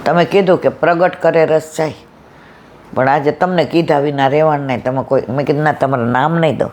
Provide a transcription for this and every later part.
તમે કીધું કે પ્રગટ કરે રસ જાય, પણ આજે તમને કીધા વિના રહેવાનું નહીં. તમે કોઈ મેં કીધું ના, તમારું નામ નહીં દો.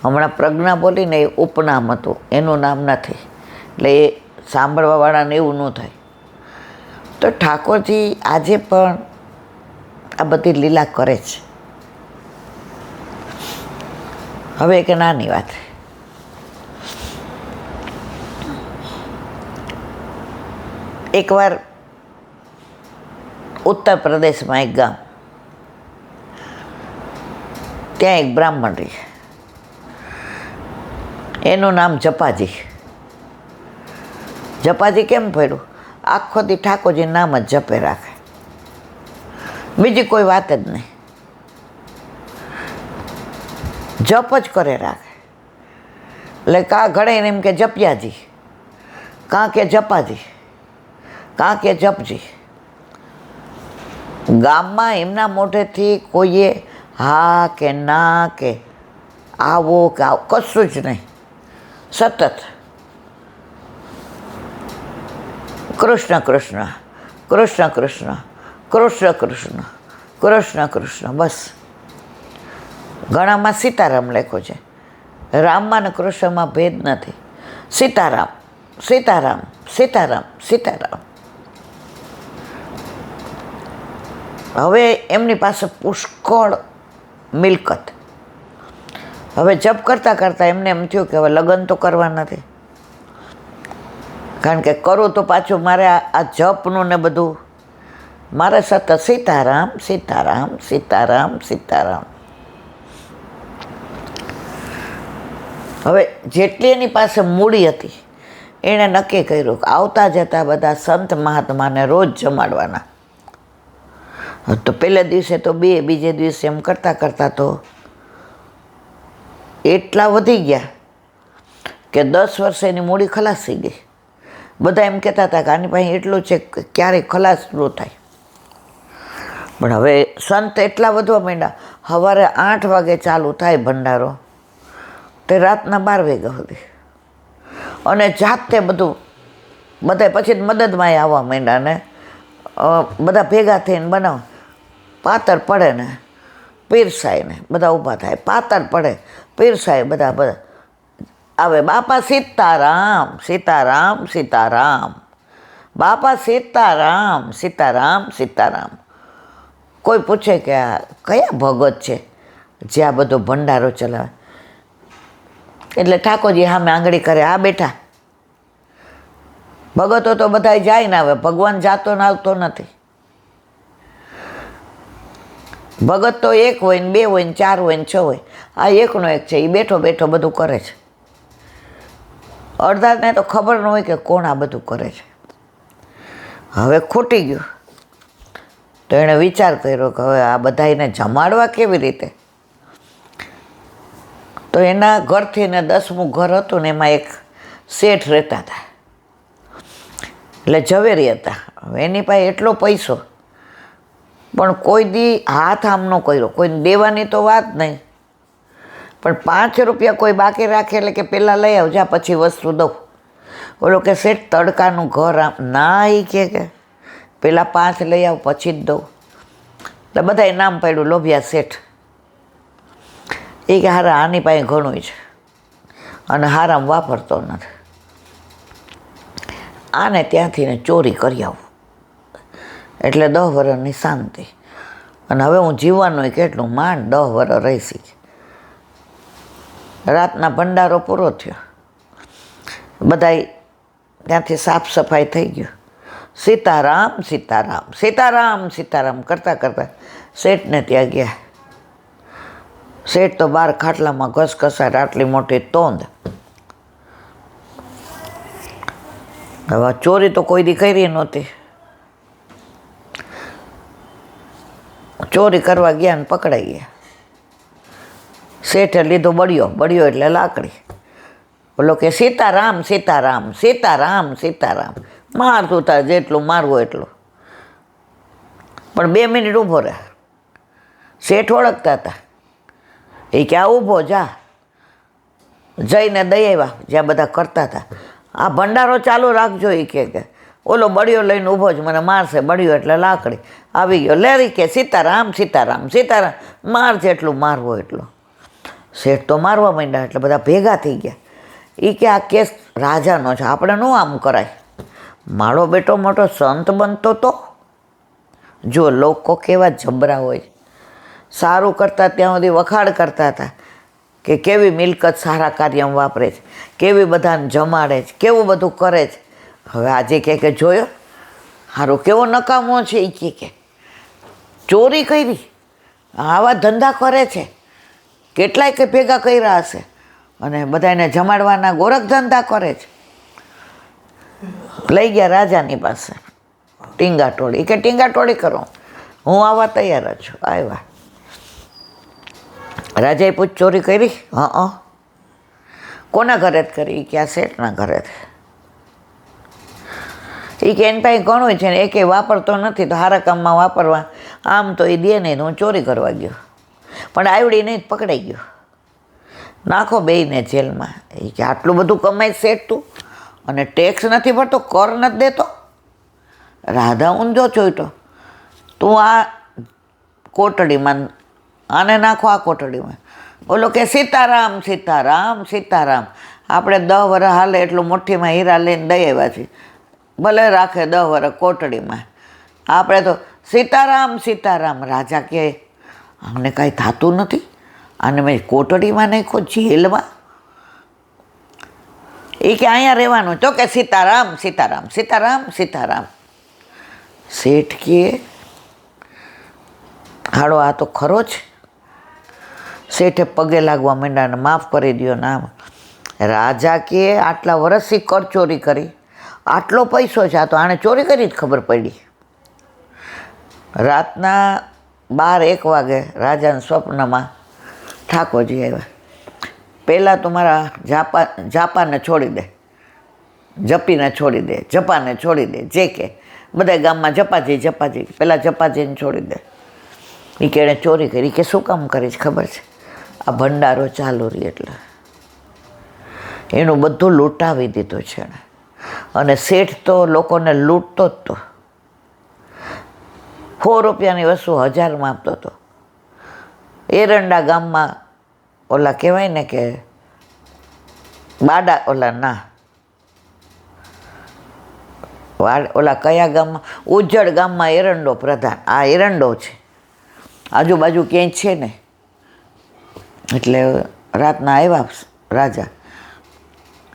હમણાં પ્રજ્ઞા બોલીને એ ઉપનામ હતું, એનું નામ નથી. એટલે એ સાંભળવાવાળાને એવું ન થાય. તો ઠાકોરજી આજે પણ આ બધી લીલા કરે છે. હવે એક નાની વાત, એકવાર ઉત્તર પ્રદેશમાં એક ગામ, ત્યાં એક બ્રાહ્મણ રહે, એનું નામ જપાજી. જપાજી કેમ પડ્યું? આખો દી ઠાકોરજી નામ જ જપે રાખે, બીજી કોઈ વાત જ નહીં, જપ જ કરે રાખે. એટલે કાં ઘડે એમ કે જપિયાજી, કાં કે જપાજી, કાં કે જપજી. ગામમાં એમના મોઢેથી કોઈએ હા કે ના કે આવો કે આવો કશું જ નહીં. સતત કૃષ્ણ કૃષ્ણ કૃષ્ણ કૃષ્ણ કૃષ્ણ કૃષ્ણ કૃષ્ણ કૃષ્ણ, બસ. ઘણામાં સીતારામ લખ્યો છે, રામમાં ને કૃષ્ણમાં ભેદ નથી. સીતારામ સીતારામ સીતારામ સીતારામ. હવે એમની પાસે પુષ્કળ મિલકત. હવે જપ કરતાં કરતાં એમને એમ થયું કે હવે લગ્ન તો કરવા નથી, કારણ કે કરું તો પાછું મારે આ જપનું ને બધું, મારે સતત સીતારામ સીતારામ સીતારામ સીતારામ. હવે જેટલી એની પાસે મૂડી હતી, એણે નક્કી કર્યું કે આવતા જતા બધા સંત મહાત્માને રોજ જમાડવાના. તો પહેલા દિવસે તો બે, બીજે દિવસે એમ કરતાં કરતાં તો એટલા વધી ગયા કે 10 વર્ષે એની મૂડી ખલાસ થઈ ગઈ. બધા એમ કહેતા હતા કે આની પાસે એટલું છે કે ક્યારેય ખલાસ ન થાય. પણ હવે સંત એટલા વધવા માંડ્યા. સવારે 8 વાગે ચાલુ થાય ભંડારો, તે રાતના 12 વાગ્યા સુધી. અને જાતે બધું બધા પછી મદદમાં આવવા માંડ્યા ને બધા ભેગા થઈને બનાવ. પાતર પડે ને પીરસાય ને બધા ઊભા થાય, પાતર પડે પીરસાય, બધા બધા આવે. બાપા સીતારામ સીતારામ સીતારામ, બાપા સીતારામ સીતારામ સીતારામ. કોઈ પૂછે કે આ કયા ભગત છે જે આ બધો ભંડારો ચલાવે? એટલે ઠાકોરજી સામે આંગળી કરે, આ બેઠા ભગતો તો બધા જાય ને આવે, ભગવાન જાતો ને આવતો નથી. ભગત તો 1 હોય ને 2 હોય ને 4 હોય ને 6 હોય, આ એકનો એક છે. એ બેઠો બેઠો બધું કરે છે. અડધાને તો ખબર ન હોય કે કોણ આ બધું કરે છે. હવે ખૂટી ગયું તો એણે વિચાર કર્યો કે હવે આ બધાને જમાડવા કેવી રીતે? તો એના ઘરથી ને 10મું ઘર હતું ને એમાં એક શેઠ રહેતા હતા, એટલે ઝવેરી હતા. હવે એની પાસે એટલો પૈસો, પણ કોઈ દી હાથ આમ ન કર્યો, કોઈને દેવાની તો વાત નહીં, પણ 5 રૂપિયા કોઈ બાકી રાખે એટલે કે પહેલાં લઈ આવજા પછી વસ્તુ દઉં. ઓલો કે શેઠ તડકાનું ઘર આમ ના, એ કે પહેલાં 5 લઈ આવ પછી જ દઉં. એટલે બધાએ નામ પાડ્યું લોભિયા શેઠ. એ કે હારા આની પાસે ઘણું છે અને હારામ વાપરતો નથી, આને ત્યાંથી ને ચોરી કરી આવું એટલે 10 વર્ષની શાંતિ. અને હવે હું જીવવાનું કેટલું માંડ 10 વર્ષ રહીશી. રાતના ભંડારો પૂરો થયો, બધાય ત્યાંથી સાફ સફાઈ થઈ ગયું. સીતારામ સીતારામ સીતારામ સીતારામ કરતાં કરતાં શેઠને ત્યાં ગયા. શેઠ તો બહાર ખાટલામાં ઘસઘસાટ, આટલી મોટી તોંદ. હવે ચોરી તો કોઈ દી કરી નહોતી. ચોરી કરવા ગયા ને પકડાઈ ગયા. શેઠે લીધો બળિયો, બળિયો એટલે લાકડી. બોલો કે સીતારામ સીતારામ સીતારામ સીતારામ. મારતું તાર જેટલું મારવું એટલું. પણ 2 મિનિટ ઊભો રહે. શેઠ ઓળખતા હતા. એ કે આ ઊભો જા, જઈને દઈ આવ્યા જ્યાં બધા કરતા હતા. આ ભંડારો ચાલુ રાખજો, એ કે ઓલો બળિયો લઈને ઊભો જ મને મારશે, બળિયો એટલે લાકડી. આવી ગયો લેરી કે સીતારામ સીતારામ સીતારામ, માર જેટલું મારવો એટલું. શેઠ તો મારવા માંડ્યા એટલે બધા ભેગા થઈ ગયા. એ કે આ કેસ રાજાનો છે, આપણે ન આમ કરાય. મારો બેટો મોટો સંત બનતો તો જો લોકો કેવા જબરા હોય, સારું કરતા ત્યાં સુધી વખાણ કરતા હતા કે કેવી મિલકત સારા કાર્યમાં વાપરે છે, કેવી બધાને જમાડે છે, કેવું બધું કરે છે. હવે આજે કે જોયો હારો કેવો નકામો છે. એ કે ચોરી કરી, આવા ધંધા કરે છે, કેટલાય કે ભેગા કર્યા હશે અને બધાને જમાડવાના ગોરખ ધંધા કરે છે. લઈ ગયા રાજાની પાસે ટીંગાટોળી. કે ટીંગાટોળી કરો, હું આવવા તૈયાર જ છું. આવ્યા. રાજાએ પૂછ ચોરી કરી? હા. કોના ઘરે જ કરી? કે આ શેઠના ઘરે. એ કે એની પાસે ઘણું છે ને એ કે વાપરતો નથી, તો સારા કામમાં વાપરવા, આમ તો એ દે નહીં. હું ચોરી કરવા ગયો પણ આવડી નહીં, પકડાઈ ગયો. નાખો બેયને જેલમાં. એ કે આટલું બધું કમાય શેઠ તું અને ટેક્સ નથી ભરતો, કર નથી દેતો? રાધા ઊંધો ચોઈટો. તું આ કોટડીમાં, આને નાખો આ કોટડીમાં. ઓલો કે સીતારામ સીતારામ સીતારામ. આપણે 10 વર્ષ હાલે એટલું મુઠ્ઠીમાં હીરા લઈને દઈ આવ્યા છીએ, ભલે રાખે 10 વર્ષ કોટડીમાં. આપણે તો સીતારામ સીતારામ. રાજા કે અમને કાંઈ થતું નથી, આને મેં કોટડીમાં નાખો, જેલમાં. એ કે અહીંયા રહેવાનું. તો કે સીતારામ સીતારામ સીતારામ સીતારામ. શેઠ કે હાડો આ તો ખરો જ. શેઠે પગે લાગવા માંડ્યા ને માફ કરી દો નામ. રાજા કે આટલા વર્ષથી કર ચોરી કરી, આટલો પૈસો છે, આ તો આણે ચોરી કરી જ ખબર પડી. રાતના 12-1 વાગે રાજાના સ્વપ્નમાં ઠાકોરજી આવ્યા. પહેલાં તો મારા જાપાને છોડી દે, જપીને છોડી દે, જપાને છોડી દે, જે કે બધા ગામમાં જપાજી જપાજી, પહેલાં જપાજીને છોડી દે. એ કે એણે ચોરી કરી. કે શું કામ કરી છે ખબર છે? આ ભંડારો ચાલુ રહી એટલે એનું બધું લૂંટાવી દીધું છે એણે. અને શેઠ તો લોકોને લૂંટતો જ તો. 100 રૂપિયાની વસ્તુ 1000માં આપતો હતો. એરંડા ગામમાં ઓલા કહેવાય ને કે બાડા, ઓલા ના ઓલા કયા ગામમાં, ઉજ્જડ ગામમાં એરંડો પ્રધાન. આ એરંડો છે, આજુબાજુ ક્યાંય છે ને. એટલે રાતના આવ્યા રાજા.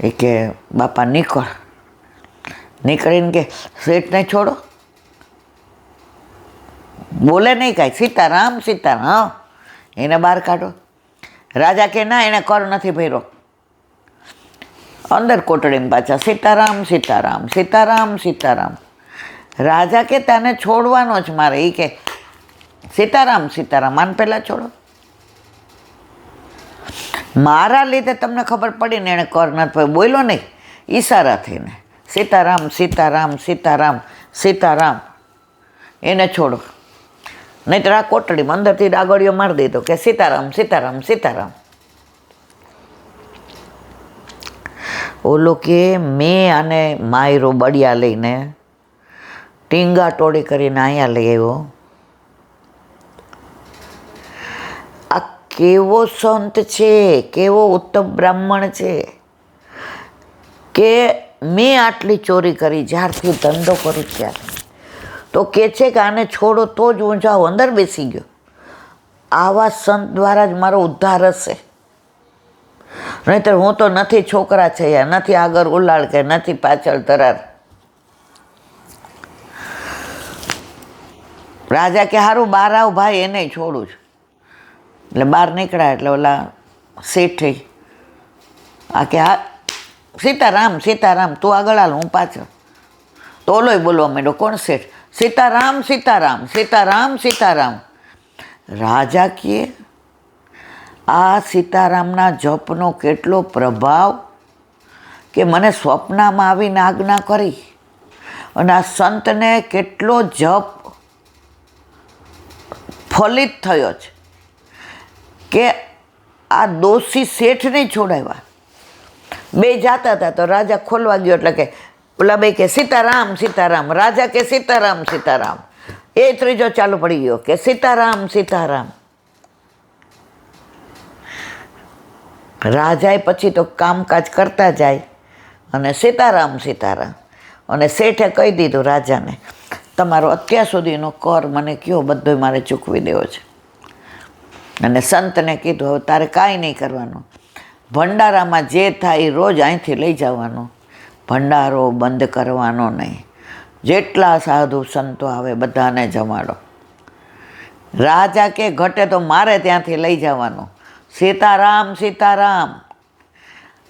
એ કે બાપા નીકળ. નીકળીને કે શેઠને છોડો, બોલે નહીં કાંઈ, સીતારામ સીતારામ. એને બહાર કાઢો. રાજા કે ના, એને કર નથી ભર્યો. અંદર કોટડીને પાછા સીતારામ સીતારામ સીતારામ સીતારામ. રાજા કે તને છોડવાનો જ મારે. એ કે સીતારામ સીતારામ, આને પહેલાં છોડો. મારા લીધે તમને ખબર પડી ને એણે કર નથી ભર્યો. બોલો નહીં, ઈશારા થઈને સીતારામ સીતારામ સીતારામ સીતારામ. એને છોડો, નહીંતર આ કોટડીમાં અંદરથી ડાગડીઓ મારી દીધો કે સીતારામ સીતારામ સીતારામ. ઓલો કે મેં આને માયરો બળિયા લઈને ટીંગા ટોળી કરીને અહીંયા લઈ આવ્યો. આ કેવો સંત છે, કેવો ઉત્તમ બ્રાહ્મણ છે કે મેં આટલી ચોરી કરી જ્યારથી ધંધો કરું ત્યારે. તો કે છે કે આને છોડો તો જ હું જાઉં. અંદર બેસી ગયો. આવા સંત દ્વારા જ મારો ઉદ્ધાર હશે, નહીંતર હું તો નથી છોકરા છે, નથી આગળ ઉલાળ કે નથી પાછળ ધરાર. રાજા કે સારું બહાર આવ ભાઈ, એને છોડું છું. એટલે બહાર નીકળ્યા એટલે ઓલા શેઠ આ કે હા સીતારામ સીતારામ, તું આગળ હાલ હું પાછળ. તો ઓલોય બોલવા માંડ્યો. કોણ શેઠ? સીતારામ સીતારામ સીતારામ સીતારામ. રાજા કહે આ સીતારામના જપનો કેટલો પ્રભાવ કે મને સ્વપ્નમાં આવીને આજ્ઞા કરી. અને આ સંતને કેટલો જપ ફલિત થયો છે કે આ દોષી શેઠ નહીં છોડાવ્યા. બે જાતા હતા તો રાજા ખોલવા ગયો એટલે કે ઓલા બે કે સીતારામ સીતારામ, રાજા કે સીતારામ સીતારામ, એ ત્રીજો ચાલુ પડી ગયો કે સીતારામ સીતારામ. રાજાએ પછી તો કામકાજ કરતા જાય અને સીતારામ સીતારામ. અને શેઠે કહી દીધું રાજાને, તમારો અત્યાર સુધીનો કર મને કયો, બધો મારે ચૂકવી દેવો છે. અને સંતને કીધું, હવે તારે કાંઈ નહીં કરવાનું, ભંડારામાં જે થાય એ રોજ અહીંથી લઈ જવાનું, ભંડારો બંધ કરવાનો નહીં. જેટલા સાધુ સંતો આવે બધાને જમાડો. રાજા કે ઘટે તો મારે ત્યાંથી લઈ જવાનું. સીતારામ સીતારામ,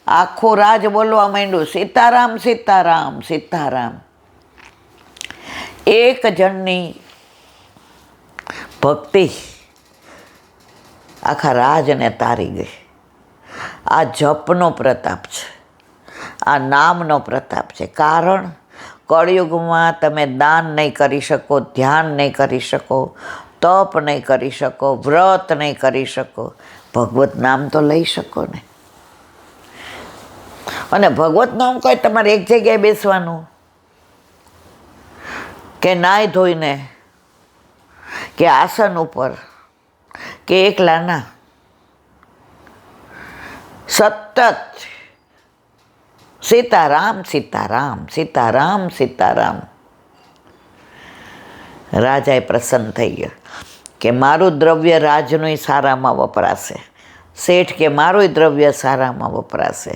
આખું રાજ બોલવા માંડ્યું, સીતારામ સીતારામ સીતારામ. એક જણની ભક્તિ આખા રાજને તારી ગઈ. આ જપનો પ્રતાપ છે, આ નામનો પ્રતાપ છે. કારણ કળિયુગમાં તમે દાન નહીં કરી શકો, ધ્યાન નહીં કરી શકો, તપ નહીં કરી શકો, વ્રત નહીં કરી શકો, ભગવત નામ તો લઈ શકો ને. અને ભગવત નામ કોઈ તમારે એક જગ્યાએ બેસવાનું કે નાહી ધોઈને કે આસન ઉપર કે એકલા ના, સતત સીતારામ સીતારામ સીતારામ સીતારામ. રાજાએ પ્રસન્ન થઈ ગયો કે મારું દ્રવ્ય રાજનું સારામાં વપરાશે. શેઠ કે મારું દ્રવ્ય સારામાં વપરાશે.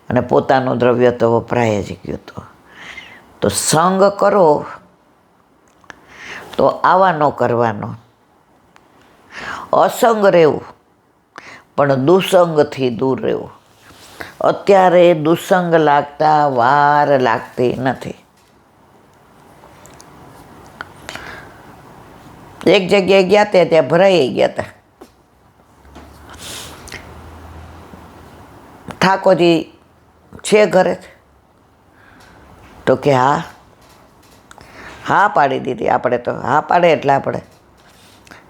અને પોતાનું દ્રવ્ય તો વપરાય જ ગયું હતું. તો સંગ કરો તો આવા ન કરવાનો, અસંગ રહેવું પણ દુસંગથી દૂર રહેવું. અત્યારે દુસંગ લાગતા વાર લાગતી નથી. એક જગ્યાએ ગયા ત્યાં ભરાઈ ગયા હતા. ઠાકોરજી છે ઘરે? તો કે હા પાડી દીધી. આપણે તો હા પાડે એટલે આપણે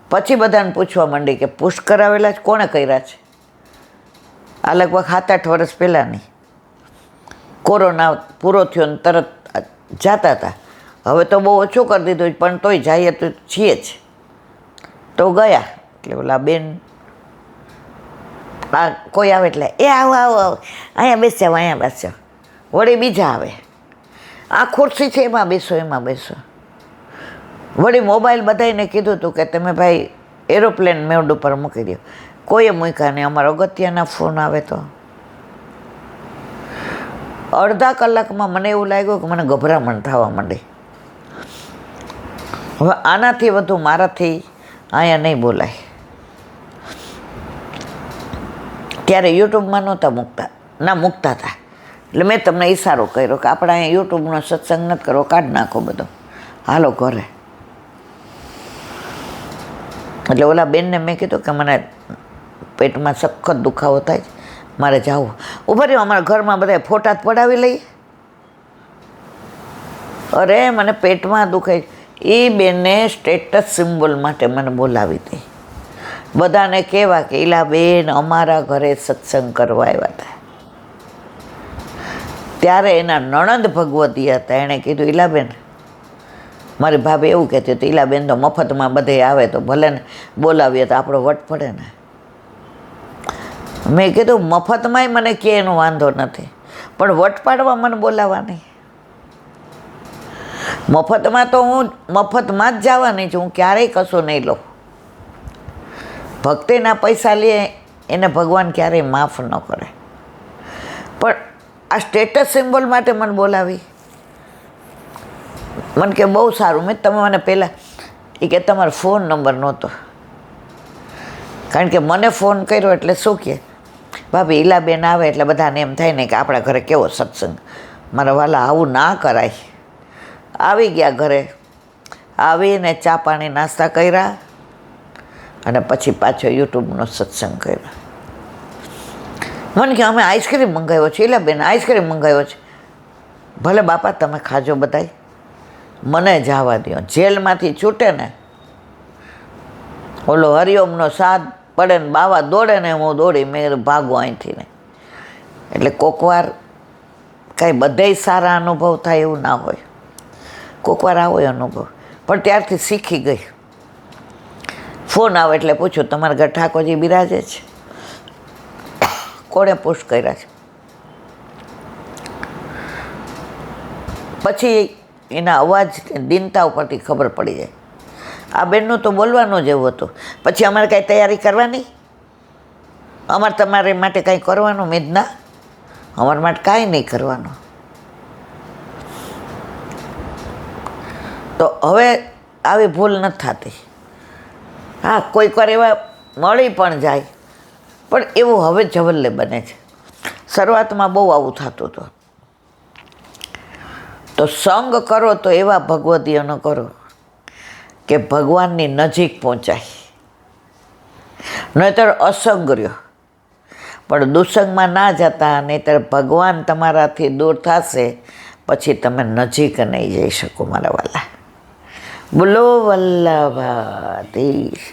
પછી બધાને પૂછવા માંડી કે પુષ્ટ કરાવેલા જ કોણે કર્યા છે? આ લગભગ 7-8 વર્ષ પહેલાંની. કોરોના પૂરો થયો ને તરત જતા હતા. હવે તો બહુ ઓછું કરી દીધું, પણ તોય જઈએ તો છીએ જ. તો ગયા એટલે ઓલા બેન આ કોઈ આવે એટલે એ આવો આવો આવો, અહીંયા બેસજો અહીંયા બેસજો. વળી બીજા આવે, આ ખુરશી છે એમાં બેસો એમાં બેસો. વળી મોબાઈલ બધાને કીધું હતું કે તમે ભાઈ એરોપ્લેન મોડ ઉપર મૂકી દો. કોઈએ મૂક્યા નહીં. અમારા અગત્યના ફોન આવે તો અડધા કલાકમાં મને એવું લાગ્યું કે મને ગભરામણ થવા માંડી. હવે આનાથી વધુ મારાથી અહીંયા નહીં બોલાય. ત્યારે યુટ્યુબમાં નહોતા મૂકતા હતા. એટલે મેં તમને ઈશારો કર્યો કે આપણે અહીંયા યુટ્યુબનો સત્સંગ નથી કરવો, કાઢ નાખો બધો, હાલો ઘરે. એટલે ઓલા બેનને મેં કીધું કે મને પેટમાં સખત દુખાવો થાય, મારે જવું. ઉભા રહ્યો, અમારા ઘરમાં બધા ફોટા જ પડાવી લઈએ. અરે મને પેટમાં દુખે. એ બેને સ્ટેટસ સિમ્બોલ માટે મને બોલાવી હતી. બધાને કહેવા કે ઈલાબેન અમારા ઘરે સત્સંગ કરવા આવ્યા હતા. ત્યારે એના નણંદ ભગવતી હતા. એણે કીધું ઈલાબેન, મારી ભાભી એવું કહેતી હતી, ઈલાબેન તો મફતમાં બધે આવે તો ભલે ને બોલાવીએ તો આપણો વટ પડે ને. મેં કીધું મફતમાંય મને કે એનો વાંધો નથી, પણ વટ પાડવા મને બોલાવવા નહીં. મફતમાં તો હું મફતમાં જ જવાની છું, હું ક્યારેય કશું નહીં લઉં. ભક્તિના પૈસા લે એને ભગવાન ક્યારેય માફ ન કરે. પણ આ સ્ટેટસ સિમ્બોલ માટે મને બોલાવી. મને કે બહુ સારું. મેં તમે મને પહેલાં એ કે તમારો ફોન નંબર નહોતો, કારણ કે મને ફોન કર્યો એટલે શું કહે ભાભી ઈલાબેન આવે એટલે બધાને એમ થાય ને કે આપણા ઘરે કેવો સત્સંગ. મારા વાલા આવું ના કરાય. આવી ગયા ઘરે, આવીને ચા પાણી નાસ્તા કર્યા અને પછી પાછો યુટ્યુબનો સત્સંગ કર્યો. મને કે અમે આઈસ્ક્રીમ મંગાવ્યો છે. ઈલાબેન આઈસ્ક્રીમ મંગાવ્યો છે. ભલે બાપા તમે ખાજો બધાય, મને જવા દો. જેલમાંથી છૂટે ને ઓલો હરિઓમનો સાદ પડે ને બાવા દોડે ને હું દોડી, મેં ભાગું અહીંથી ને. એટલે કોકવાર કાંઈ બધાય સારા અનુભવ થાય એવું ના હોય, કોઈક વાર આવો અનુભવ. પણ ત્યારથી શીખી ગઈ. ફોન આવે એટલે પૂછું તમારા ઘર ઠાકોરજી બિરાજે છે? કોણે પુશ કર્યા છે? પછી એના અવાજ દિનતા ઉપરથી ખબર પડી જાય. આ બેનનું તો બોલવાનું જ એવું હતું. પછી અમારે કાંઈ તૈયારી કરવાની? અમારે તમારે માટે કાંઈ કરવાનું? મેદના અમારા માટે કાંઈ નહીં કરવાનું. તો હવે આવી ભૂલ નથી થતી. હા, કોઈક વાર એવા મળી પણ જાય, પણ એવું હવે જવલ્લે બને છે. શરૂઆતમાં બહુ આવું થતું હતું. તો સંગ કરો તો એવા ભગવદીઓનો કરો કે ભગવાનની નજીક પહોંચાય, નહીંતર અસંગ રહ્યો. પણ દુસંગમાં ના જતા, નહીંતર ભગવાન તમારાથી દૂર થશે, પછી તમે નજીક નહીં જઈ શકો મારા વાલા. બોલો વલ્લભાધીશ.